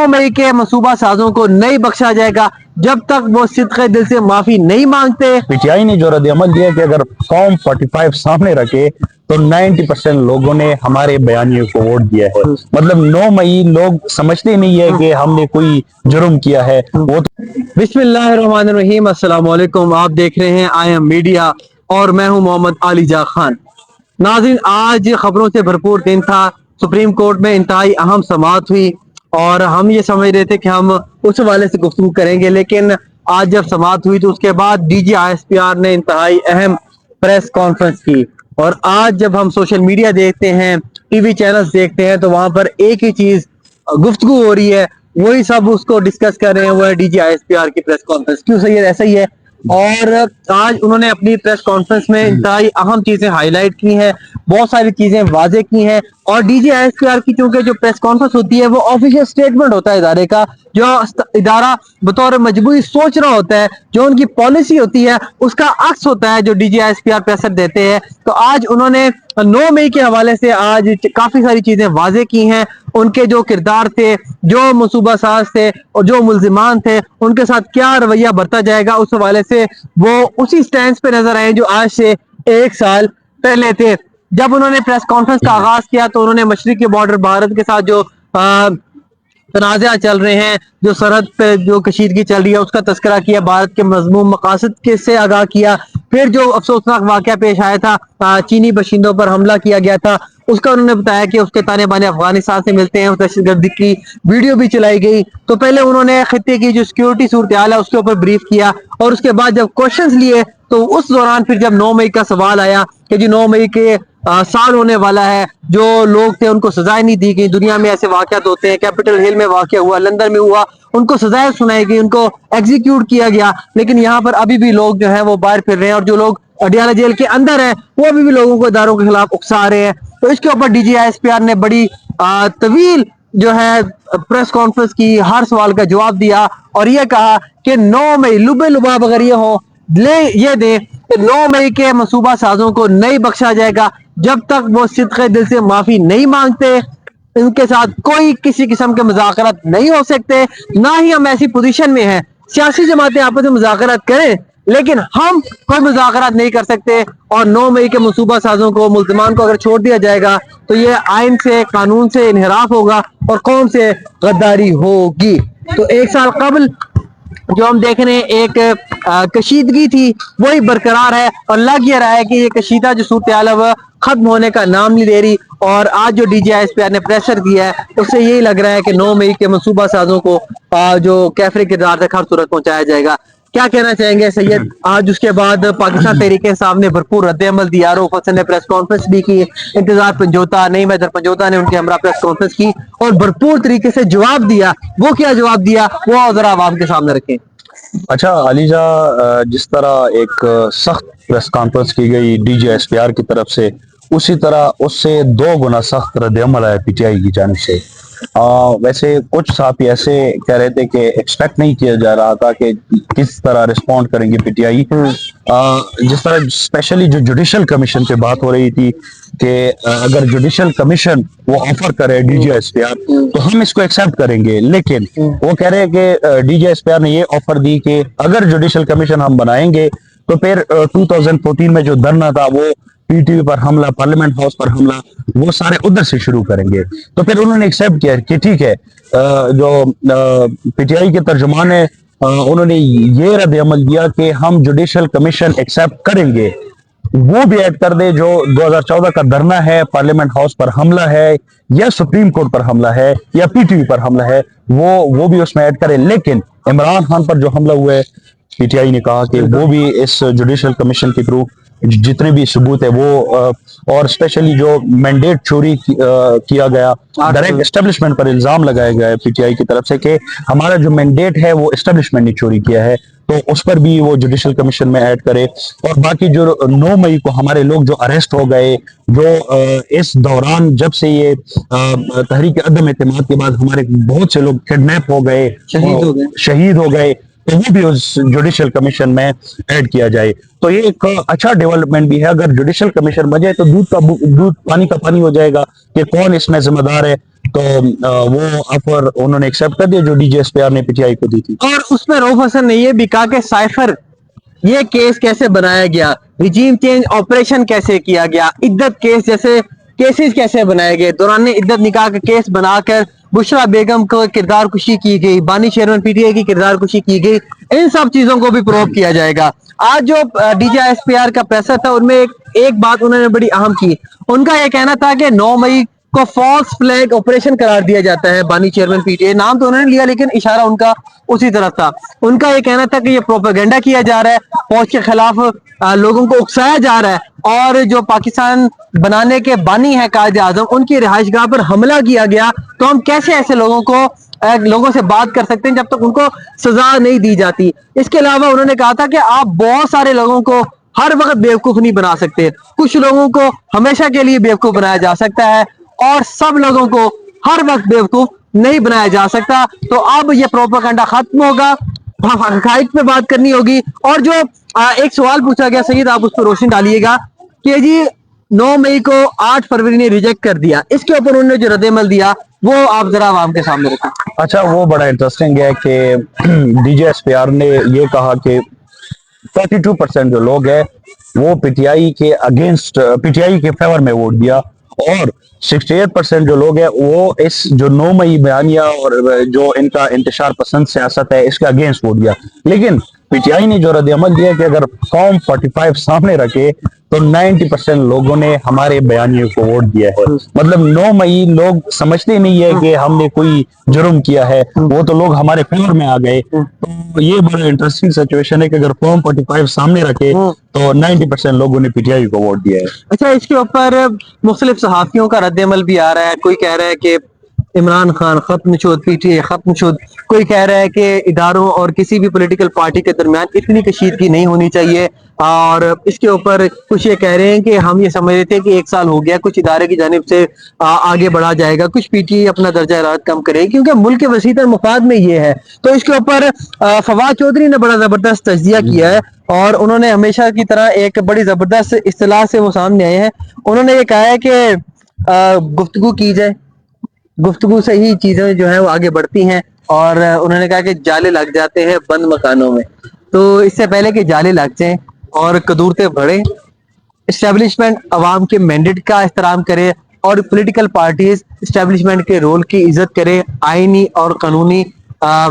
मई के मनसूबा साजों को नहीं बख्शा जाएगा जब तक वो सिद्क़े दिल से माफी नहीं मांगते। पीटीआई ने जो रद्द अमल दिया कि अगर फॉर्म 45 सामने रखे तो 90% लोगों ने हमारे बयानिए को वोट दिया है। मतलब 9 मई लोग समझते नहीं है कि हमने कोई जुर्म किया है। वो बिस्मिल्लाहिर्रहमानिर्रहीम, अस्सलाम वालेकुम। आप देख रहे हैं आई एम मीडिया और मैं हूं मोहम्मद आलिजा खान। नाज़रीन, आज खबरों से भरपूर दिन था। सुप्रीम कोर्ट में इंतहाई अहम समाअत हुई और हम ये समझ रहे थे कि हम उस हवाले से गुफ्तगू करेंगे, लेकिन आज जब समाअत हुई तो उसके बाद डीजी ISPR ने इंतहाई अहम प्रेस कॉन्फ्रेंस की। और आज जब हम सोशल मीडिया देखते हैं, टीवी चैनल्स देखते हैं, तो वहां पर एक ही चीज गुफ्तगू हो रही है, वही सब उसको डिस्कस कर रहे हैं, वो है डीजी ISPR की प्रेस कॉन्फ्रेंस। क्यों सही है, ऐसा ही है। और आज उन्होंने अपनी प्रेस कॉन्फ्रेंस में इंतहाई अहम चीजें हाईलाइट की हैं, बहुत सारी चीजें वाजे की हैं। और डीजी ISPR की चूंकि जो प्रेस कॉन्फ्रेंस होती है वो ऑफिशियल स्टेटमेंट होता है इदारे का, जो इदारा बतौर मजबूरी सोच रहा होता है, जो उनकी पॉलिसी होती है उसका अक्स होता है जो डीजी ISPR प्रेसर देते हैं। तो आज उन्होंने 9 मई के हवाले से आज काफी सारी चीजें वाजे की हैं। उनके जो किरदार थे, जो मनसूबा साज थे और जो मुल्जिमान थे, उनके साथ क्या रवैया बरता जाएगा, उस हवाले से वो उसी स्टैंड पे नजर आए जो आज से 1 साल पहले थे। जब उन्होंने प्रेस कॉन्फ्रेंस का आगाज किया तो उन्होंने मशरिकी बॉर्डर भारत के साथ जो तनाज़ा चल रहे हैं, जो सरहद पे जो कशीदगी चल रही है, उसका तस्करा किया, भारत के मज़मूम मकासद के से आगाह किया। फिर जो अफसोसनाक वाक़या पेश आया था, चीनी बशिंदों पर हमला किया गया था, उसका उन्होंने बताया कि उसके ताने बाने अफगानिस्तान से मिलते हैं, उस दहशतगर्दी की वीडियो भी चलाई गई। तो पहले उन्होंने खित्ते की जो सिक्योरिटी सूरत हाल है उसके ऊपर ब्रीफ किया और उसके बाद जब क्वेश्चंस लिए तो उस दौरान फिर जब 9 मई का सवाल आया कि जी 9 मई के साल होने वाला है, जो लोग थे उनको सजाएं नहीं दी गई। दुनिया में ऐसे वाकयात होते हैं, कैपिटल हिल में वाकया हुआ, लंदन में हुआ, उनको सजाएं सुनाई गई, उनको एग्जीक्यूट किया गया, लेकिन यहाँ पर अभी भी लोग जो है वो बाहर फिर रहे हैं और जो लोग अडियाला जेल के अंदर है वो अभी भी लोगों को इदारों के खिलाफ उकसा रहे हैं। तो इसके ऊपर डीजी ISPR ने बड़ी तवील जो है प्रेस कॉन्फ्रेंस की, हर सवाल का जवाब दिया और ये कहा कि 9 मई लुबे लुबाब अगर ये हो ले ये दे कि 9 मई के मनसूबा साजों को नहीं बख्शा जाएगा जब तक वो सिद्क़े दिल से माफी नहीं मांगते। इनके साथ कोई किसी किस्म के मुज़ाकरात नहीं हो सकते, ना ही हम ऐसी पोजीशन में हैं। सियासी जमातें आपस में मुज़ाकरात करें, लेकिन हम कोई मुज़ाकरात नहीं कर सकते। और 9 मई के मनसूबा साजों को, मुल्ज़िमान को अगर छोड़ दिया जाएगा तो ये आइन से, कानून से इन्हिराफ होगा और कौम से गद्दारी होगी। तो 1 साल कबल जो हम देख रहे हैं एक कशीदगी थी वही बरकरार है और लग ये रहा है कि ये कशीदा जो सूरत हाल है वह खत्म होने का नाम नहीं दे रही। और आज जो डीजी ISPR ने प्रेशर दिया है उससे यही लग रहा है कि 9 मई के मनसूबा साजों को जो कैफरे किरदार तक हर सूरत पहुंचाया जाएगा। क्या कहना चाहेंगे सैयद? आज उसके बाद पाकिस्तान तहरीक इंसाफ ने भरपूर रद्द अमल दिया, आरोफ हसन ने प्रेस कॉन्फ्रेंस भी की, इंतजार पंजोता, नईम हैदर पंजोता ने उनके हमरा प्रेस कॉन्फ्रेंस की और भरपूर तरीके से जवाब दिया। वो क्या जवाब दिया वो जरा आवाम के सामने रखें। अच्छा अलीजा, जिस तरह एक सख्त प्रेस कॉन्फ्रेंस की गई डीजी ISPR की तरफ से, उसी तरह उससे 2 गुना सख्त रद्द अमल आया पीटीआई की जानिब से। वैसे कुछ साथी ऐसे कह रहे थे कि एक्सपेक्ट नहीं किया जा रहा था कि किस तरह रिस्पॉन्ड करेंगे पीटीआई। जिस तरह स्पेशली जो जुडिशल कमीशन पे बात हो रही थी कि अगर जुडिशल कमीशन वो ऑफर करे डीजी ISPR तो हम इसको एक्सेप्ट करेंगे, लेकिन वो कह रहे हैं कि डीजी ISPR ने ये ऑफर दी कि अगर जुडिशल कमीशन हम बनाएंगे तो फिर 2014 में जो धरना था वो PTV पर हमला, पार्लियामेंट हाउस पर हमला, वो सारे उधर से शुरू करेंगे। तो फिर उन्होंने एक्सेप्ट किया कि ठीक है, जो पीटीआई के तर्जुमान है उन्होंने ये रद्द अमल दिया कि हम जुडिशल कमीशन एक्सेप्ट करेंगे, वो भी ऐड कर दे जो 2014 का धरना है, पार्लियामेंट हाउस पर हमला है या सुप्रीम कोर्ट पर हमला है या PTV पर हमला है, वो भी उसमें ऐड करे। लेकिन इमरान खान पर जो हमला हुआ है, पीटीआई ने कहा कि वो भी इस जुडिशल कमीशन के थ्रू जितने भी सबूत है वो, और स्पेशली जो मैंडेट चोरी किया गया, डायरेक्ट एस्टेब्लिशमेंट पर इल्जाम लगाया गया है पीटीआई की तरफ से कि हमारा जो मैंडेट है वो एस्टेब्लिशमेंट ने चोरी किया है, तो उस पर भी वो जुडिशल कमीशन में ऐड करे। और बाकी जो 9 मई को हमारे लोग जो अरेस्ट हो गए, जो इस दौरान जब से ये तहरीक अदम एतमाद के बाद हमारे बहुत से लोग किडनैप हो गए, शहीद हो गए, तो वो भी उस जुडिशल कमीशन में ऐड किया जाए। तो ये एक अच्छा डेवलपमेंट भी है। अगर जुडिशल कमीशन बन जाए तो दूध पानी का पानी हो जाएगा कि कौन इसमें जिम्मेदार है। तो वो ऑफर उन्होंने एक्सेप्ट कर दिया जो DGSPR ने PTI को दी थी। और उसमें रऊफ हसन ने ये भी कहा कि साइफर ये केस कैसे बनाया गया, रिजीम चेंज ऑपरेशन कैसे किया गया, इद्दत केस जैसे केसेस कैसे बनाए गए, दौरान इद्दत निकाह का केस बनाकर बुशरा बेगम को किरदार कुशी की गई, बानी शेरवन PTI की किरदार कुशी की गई, इन सब चीजों को भी प्रूव किया जाएगा। आज जो DGSPR का प्रेसर था उनमें एक बात उन्होंने बड़ी अहम की, उनका यह कहना था कि 9 मई को फॉल्स फ्लैग ऑपरेशन करार दिया जाता है। बानी चेयरमैन PTI नाम तो उन्होंने लिया लेकिन इशारा उनका उसी तरफ था। उनका ये कहना था कि ये प्रोपेगेंडा किया जा रहा है, फौज के खिलाफ लोगों को उकसाया जा रहा है और जो पाकिस्तान बनाने के बानी है कायद आजम उनकी रिहाइशगाह पर हमला किया गया, तो हम कैसे ऐसे लोगों से बात कर सकते हैं जब तक उनको सजा नहीं दी जाती। इसके अलावा उन्होंने कहा था कि आप बहुत सारे लोगों को हर वक्त बेवकूफ नहीं बना सकते, कुछ लोगों को हमेशा के लिए बेवकूफ बनाया जा सकता है और सब लोगों को हर वक्त बेवकूफ नहीं बनाया जा सकता। तो अब ये प्रोपेगेंडा खत्म होगा, हकाइक पे बात करनी होगी। और जो एक सवाल पूछा गया सईद, आप उस पर रोशनी डालिएगा कि जी 9 मई को 8 फरवरी ने रिजेक्ट कर दिया, इसके ऊपर उन्होंने जो रद्दमल दिया वो आप जरा आवाम के सामने रखें। अच्छा, वो बड़ा इंटरेस्टिंग है कि DGSPR ने ये कहा कि 32% जो लोग हैं वो PTI के अगेंस्ट, PTI के फेवर में वोट दिया और 68% जो लोग हैं वो इस जो 9 मई बयानिया और जो इनका इंतशार पसंद सियासत है इसके अगेंस्ट वोट दिया। लेकिन PTI ने जो रद्द अमल दिया कि अगर फॉर्म 45 सामने रखे तो 90% लोगों ने हमारे बयानियों को वोट दिया है। मतलब 9 मई लोग समझते नहीं है कि हमने कोई जुर्म किया है, वो तो लोग हमारे फेवर में आ गए। तो ये बड़ा इंटरेस्टिंग सिचुएशन है कि अगर फॉर्म 45 सामने रखे तो 90% लोगों ने PTI को वोट दिया है। अच्छा, इसके ऊपर मुख्तलिफ सहाफियों का रद्द अमल भी आ रहा है। कोई कह रहा है कि इमरान खान खत्म शुद, PTI खत्म शुद। कोई कह रहा है कि इदारों और किसी भी पॉलिटिकल पार्टी के दरमियान इतनी कशीदगी नहीं होनी चाहिए। और इसके ऊपर कुछ ये कह रहे हैं कि हम ये समझ रहे थे कि 1 साल हो गया, कुछ इदारे की जानिब से आगे बढ़ा जाएगा, कुछ PTI अपना दर्जा हरारत कम करेगी क्योंकि मुल्क के वसीतर मुफाद में ये है। तो इसके ऊपर फवाद चौधरी ने बड़ा जबरदस्त तज्जिया किया है और उन्होंने हमेशा की तरह एक बड़ी जबरदस्त इस्तिलाह से वो सामने आए हैं। उन्होंने ये कहा है कि गुफ्तगू की जाए, गुफ्तगू से ही चीजें जो है वो आगे बढ़ती हैं। और उन्होंने कहा कि जाले लग जाते हैं बंद मकानों में, तो इससे पहले कि जाले लग जाएं और कदूरते बढ़े, इस्टेब्लिशमेंट अवाम के मैंडेट का एहतराम करे और पॉलिटिकल पार्टीज इस्टेब्लिशमेंट के रोल की इज्जत करे, आईनी और कानूनी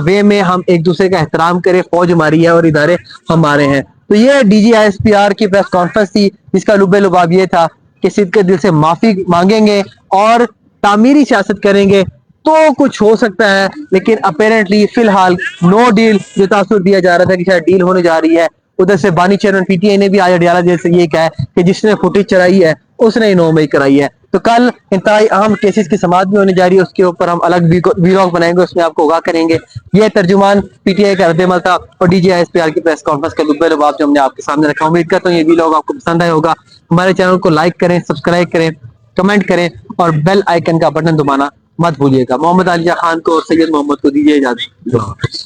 वे में हम एक दूसरे का एहतराम करें। फौज हमारी है और इदारे हमारे हैं। तो ये DGSPR की प्रेस कॉन्फ्रेंस थी जिसका लुबे लुबाब ये था कि सिद्ध के दिल से माफी मांगेंगे और तामीरी सियासत करेंगे तो कुछ हो सकता है। लेकिन अपेरेंटली फिलहाल नो डील जो तासुर दिया जा रहा था कि शायद डील होने जा रही है, उधर से बानी चेयरमैन PTI ने भी आज अडियाला जेल से ये कहा है कि जिसने फुटेज चढ़ाई है उसने ही 9 मई कराई है। तो कल इंतहाई अहम केसेस की समाअत भी होने जा रही है, उसके ऊपर हम अलग वीलॉग बनाएंगे, उसमें आपको आगाह करेंगे। ये तर्जुमान PTI का रद्दमल था और DGSPR की प्रेस कॉन्फ्रेंस का लुब्बे लुबाब जो हमने आपके सामने रखा। उम्मीद करता हूँ ये वीलॉग आपको पसंद आया होगा। हमारे चैनल को लाइक करें, सब्सक्राइब करें, कमेंट करें और बेल आइकन का बटन दबाना मत भूलिएगा। मोहम्मद आलिया खान को और सैयद मोहम्मद को दीजिए इजाजत।